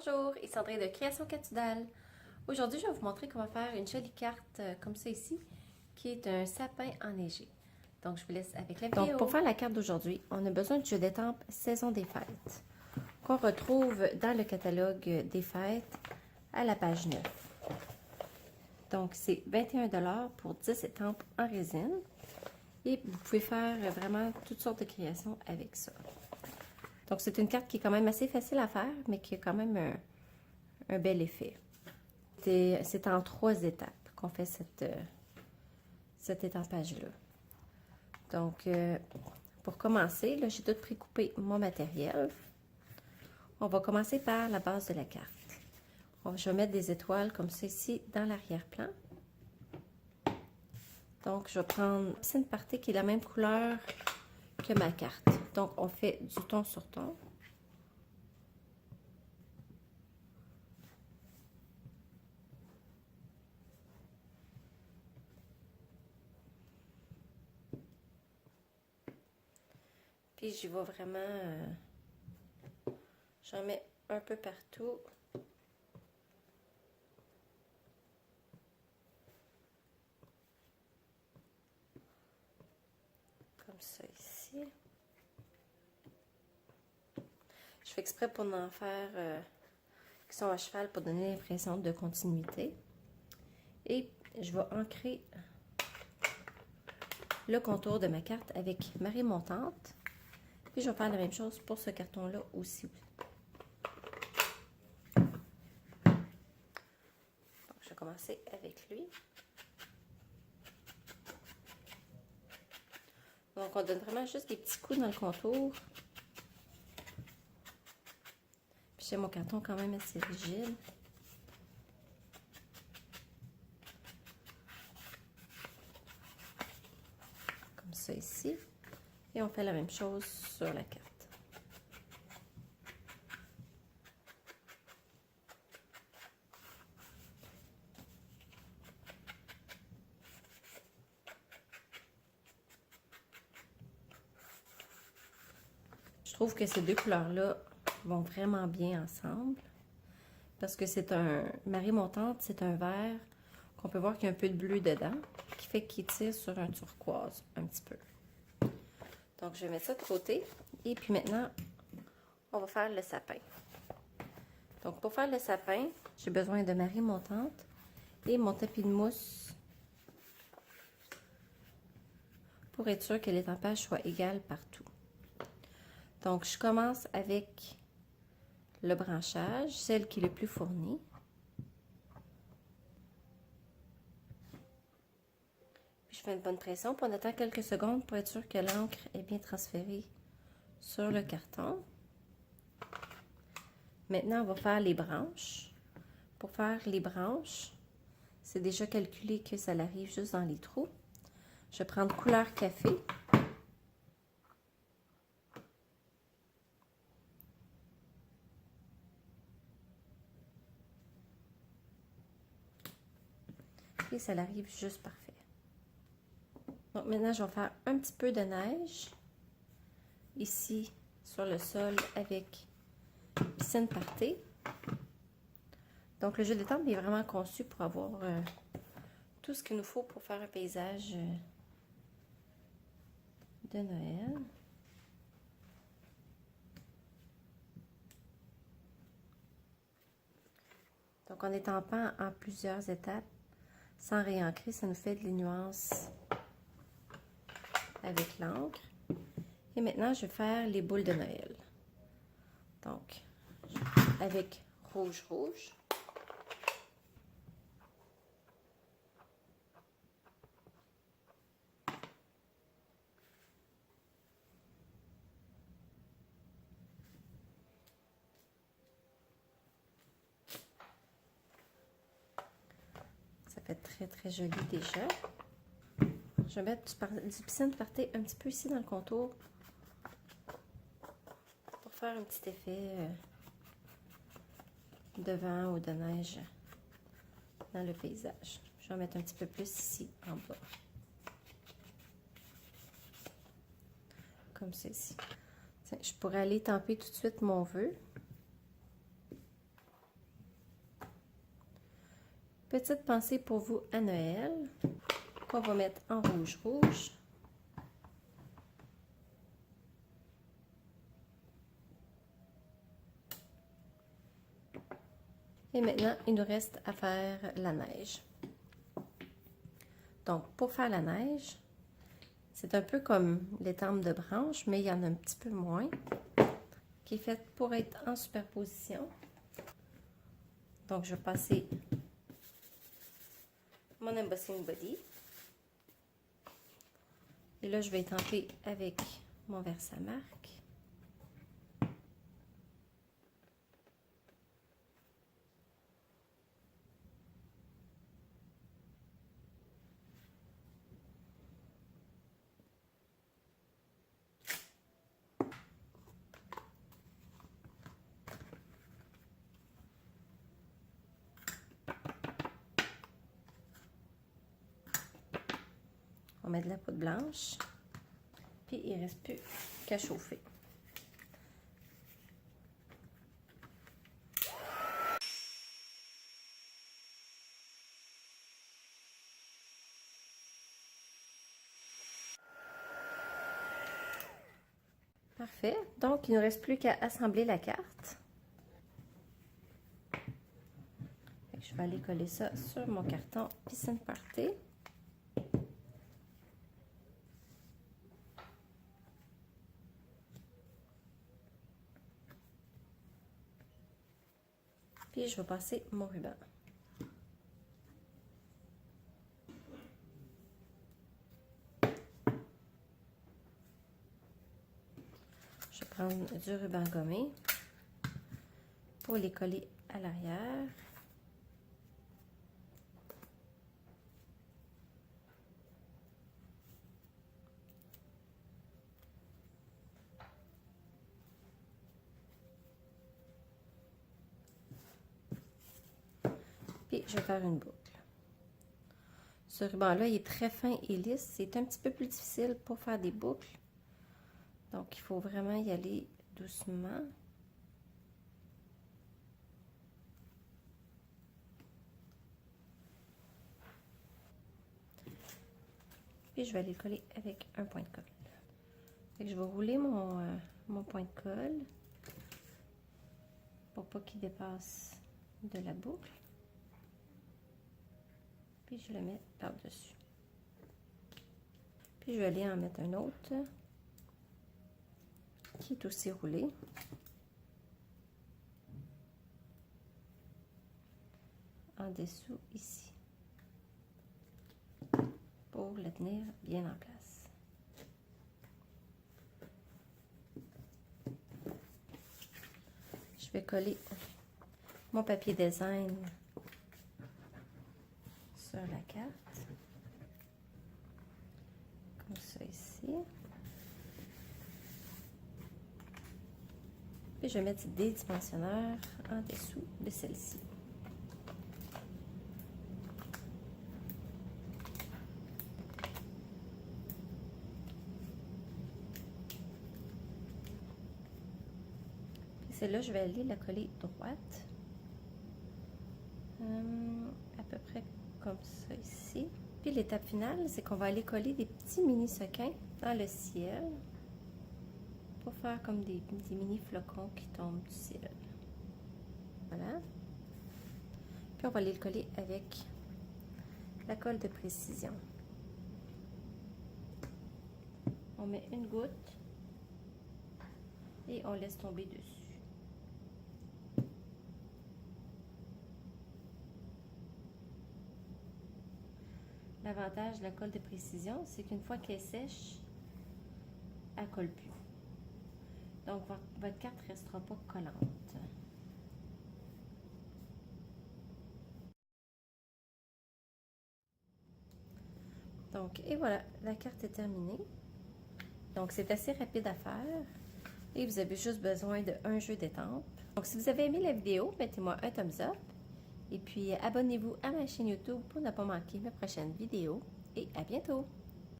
Bonjour, ici Sandrine de Création Catudale. Aujourd'hui, je vais vous montrer comment faire une jolie carte comme ça ici, qui est un sapin enneigé. Donc, je vous laisse avec la vidéo. Donc, pour faire la carte d'aujourd'hui, on a besoin du jeu d'étampes Saison des fêtes, qu'on retrouve dans le catalogue des fêtes à la page 9. Donc, c'est 21 $ pour 10 étampes en résine. Et vous pouvez faire vraiment toutes sortes de créations avec ça. Donc, c'est une carte qui est quand même assez facile à faire, mais qui a quand même un bel effet. C'est en 3 étapes qu'on fait cet étampage-là. Donc, pour commencer, là, j'ai tout précoupé mon matériel. On va commencer par la base de la carte. Je vais mettre des étoiles comme ça ici dans l'arrière-plan. Donc, je vais prendre Piscine Party qui est la même couleur que ma carte. Donc, on fait du ton sur ton. Puis, j'y vais vraiment... j'en mets un peu partout. Comme ça ici. Je fais exprès pour en faire qui sont à cheval pour donner l'impression de continuité. Et je vais ancrer le contour de ma carte avec marée montante. Puis je vais faire la même chose pour ce carton-là aussi. Donc, je vais commencer avec lui. Donc, on donne vraiment juste des petits coups dans le contour. Puis j'ai mon carton quand même assez rigide. Comme ça ici. Et on fait la même chose sur la carte. Je trouve que ces deux couleurs-là vont vraiment bien ensemble. Parce que c'est un marée montante, c'est un vert qu'on peut voir qu'il y a un peu de bleu dedans, qui fait qu'il tire sur un turquoise un petit peu. Donc, je vais mettre ça de côté. Et puis maintenant, on va faire le sapin. Donc, pour faire le sapin, j'ai besoin de marée montante et mon tapis de mousse pour être sûr que l'étampage soit égal partout. Donc, je commence avec le branchage, celle qui est le plus fournie. Puis, je fais une bonne pression, puis on attend quelques secondes pour être sûr que l'encre est bien transférée sur le carton. Maintenant, on va faire les branches. Pour faire les branches, c'est déjà calculé que ça arrive juste dans les trous. Je vais prendre couleur café. Et ça arrive juste parfait. Donc maintenant, je vais faire un petit peu de neige ici sur le sol avec Piscine Party. Donc le jeu d'étampes est vraiment conçu pour avoir tout ce qu'il nous faut pour faire un paysage de Noël. Donc en étampant en plusieurs étapes, sans réancrer, ça nous fait des nuances avec l'encre. Et maintenant, je vais faire les boules de Noël. Donc, avec rouge. Ça fait très joli déjà. Je vais mettre du Piscine Party un petit peu ici dans le contour pour faire un petit effet de vent ou de neige dans le paysage. Je vais en mettre un petit peu plus ici en bas. Comme ceci. Je pourrais aller tamper tout de suite mon vœu. Petite pensée pour vous à Noël, qu'on va mettre en rouge. Et maintenant, il nous reste à faire la neige. Donc, pour faire la neige, c'est un peu comme l'étampe de branche, mais il y en a un petit peu moins, qui est faite pour être en superposition. Donc, je vais passer mon embossing body. Et là, je vais étamper avec mon Versamark. On met de la poudre blanche, puis il ne reste plus qu'à chauffer. Parfait. Donc, il ne nous reste plus qu'à assembler la carte. Je vais aller coller ça sur mon carton Piscine Party. Puis, je vais passer mon ruban. Je vais prendre du ruban gommé pour les coller à l'arrière. Puis, je vais faire une boucle. Ce ruban-là, il est très fin et lisse. C'est un petit peu plus difficile pour faire des boucles. Donc, il faut vraiment y aller doucement. Puis, je vais aller le coller avec un point de colle. Fait que je vais rouler mon point de colle pour pas qu'il dépasse de la boucle. Puis, je le mets par-dessus. Puis, je vais aller en mettre un autre qui est aussi roulé. En dessous, ici. Pour le tenir bien en place. Je vais coller mon papier design sur la carte. Comme ça ici. Puis je vais mettre des dimensionneurs en dessous de celle-ci. Celle-là, je vais aller la coller droite. À peu près comme ça ici. Puis l'étape finale, c'est qu'on va aller coller des petits mini sequins dans le ciel pour faire comme des mini flocons qui tombent du ciel. Voilà. Puis on va aller le coller avec la colle de précision. On met une goutte et on laisse tomber dessus. L'avantage de la colle de précision, c'est qu'une fois qu'elle est sèche, elle ne colle plus. Donc, votre carte ne restera pas collante. Donc, et voilà, la carte est terminée. Donc, c'est assez rapide à faire. Et vous avez juste besoin d'un jeu d'étampes. Donc, si vous avez aimé la vidéo, mettez-moi un thumbs up. Et puis, abonnez-vous à ma chaîne YouTube pour ne pas manquer mes prochaines vidéos. Et à bientôt!